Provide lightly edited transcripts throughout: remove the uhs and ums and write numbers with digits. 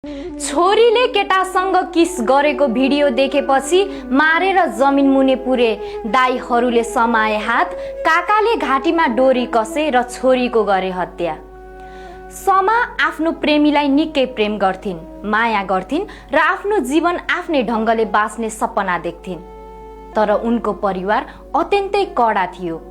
छोरीले केटासँग किस गरेको भिडियो देखेपछि मारेर जमिन मुने पुरे दाइहरूले समाए हात। काकाले घाँटीमा डोरी कसे र छोरीको गरे हत्या। समा आफ्नो प्रेमीलाई निकै प्रेम गर्थिन्, माया गर्थिन् र आफ्नो जीवन आफ्नै ढङ्गले बाँच्ने सपना देख्थिन्। तर उनको परिवार अत्यन्तै कडा थियो।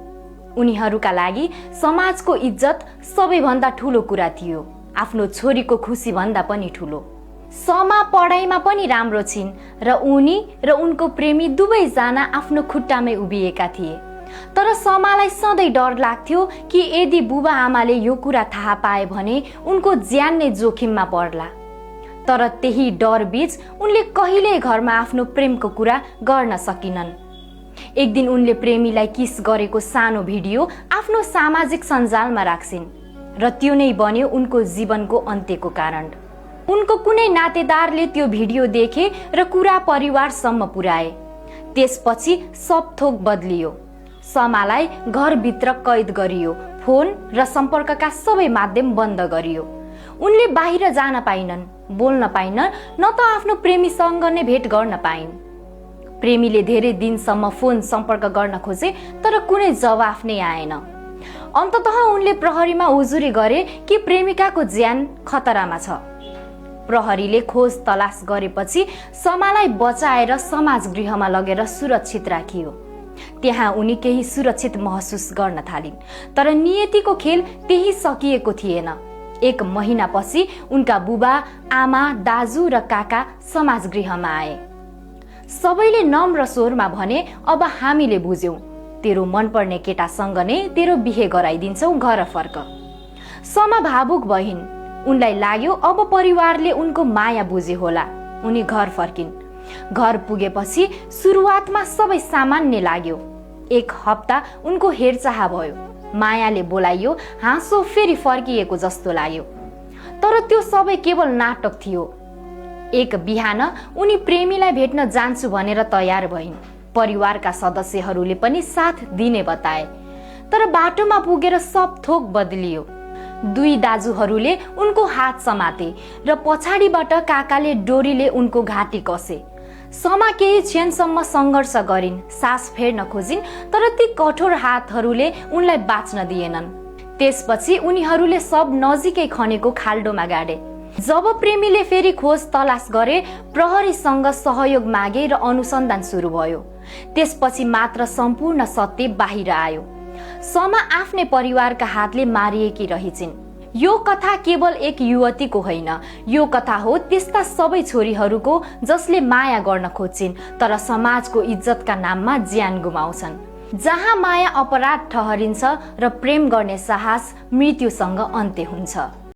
उनीहरूका लागि समाजको इज्जत सबैभन्दा ठुलो कुरा थियो, आफ्नो छोरीको खुसी भन्दा पनि ठुलो। समा पढाइमा पनि राम्रो छिन् र उनी र उनको प्रेमी दुवैजना आफ्नो खुट्टामै उभिएका थिए। तर समालाई सधैँ डर लाग्थ्यो कि यदि बुबा आमाले यो कुरा थाहा पाए भने उनको ज्यान नै जोखिममा पर्ला। तर त्यही डर बीच उनले कहिल्यै घरमा आफ्नो प्रेमको कुरा गर्न सकिनन्। एक दिन उनले प्रेमीलाई किस गरेको सानो भिडियो आफ्नो सामाजिक सञ्जालमा राख्छिन् र त्यो नै बन्यो उनको जीवनको अन्त्यको कारण। उनको कुनै नातेदारले त्यो भिडियो देखे र कुरा परिवारसम्म पुर्याए। त्यसपछि सब थोक बदलियो। समालाई घरभित्र कैद गरियो, फोन र सम्पर्कका सबै माध्यम बन्द गरियो। उनले बाहिर जान पाइनन्, बोल्न पाइनन्, न त आफ्नो प्रेमीसँग नै भेट गर्न पाइन्। प्रेमीले धेरै दिनसम्म फोन सम्पर्क गर्न खोजे तर कुनै जवाफ नै आएन। अन्ततः उनले प्रहरीमा उजुरी गरे कि प्रेमिकाको ज्यान खतरामा छ। प्रहरीले खोज तलास गरेपछि समालाई बचाएर समाज गृहमा लगेर सुरक्षित राखियो। त्यहाँ उनी केही सुरक्षित महसुस गर्न थालिन्। तर नियतिको खेल त्यही सकिएको थिएन। एक महिनापछि उनका बुबा, आमा, दाजु र काका समाज गृहमा आए। सबैले नम्र स्वरमा भने, अब हामीले बुझ्यौं, तेरो मनपर्ने केटासँग नै तेरो बिहे गराइदिन्छौ, घर फर्क। समा भावुक भइन्। उनलाई लाग्यो अब परिवारले उनको माया बुझे होला। उनी घर फर्किन्। घर पुगेपछि सुरुवातमा सबै सामान्य लाग्यो। एक हप्ता उनको हेरचाह भयो। मायाले बोलाइयो, हाँसो फेरि फर्किएको जस्तो लाग्यो। तर त्यो सबै केवल नाटक थियो। एक बिहान उनी प्रेमीलाई भेट्न जान्छु भनेर तयार भइन्। परिवारका सदस्यहरूले पनि साथ दिने बताए। तर बाटोमा पुगेर सब थोक बदलियो। दुई दाजुहरूले उनको हात समाते र पछाडिबाट काकाले डोरीले उनको घाँटी कसे। समा केही क्षणसम्म सङ्घर्ष गरिन्, सास फेर्न खोजिन्, तर ती कठोर हातहरूले उनलाई बाँच्न दिएनन्। त्यसपछि उनीहरूले सब नजिकै खनेको खाल्डोमा गाडे। जब प्रेमीले फेरि खोज तलास गरे, प्रहरीसँग सहयोग मागे र अनुसन्धान सुरु भयो। त्यसपछि मात्र सम्पूर्ण सत्य बाहिर आयो। समा आफ्नै परिवारका हातले मारिएकी रहेछिन्। यो कथा केवल एक युवतीको होइन, यो कथा हो त्यस्ता सबै छोरीहरूको जसले माया गर्न खोज्छिन् तर समाजको इज्जतका नाममा ज्यान गुमाउँछन्। जहाँ माया अपराध ठहरिन्छ र प्रेम गर्ने साहस मृत्युसँग अन्त्य हुन्छ।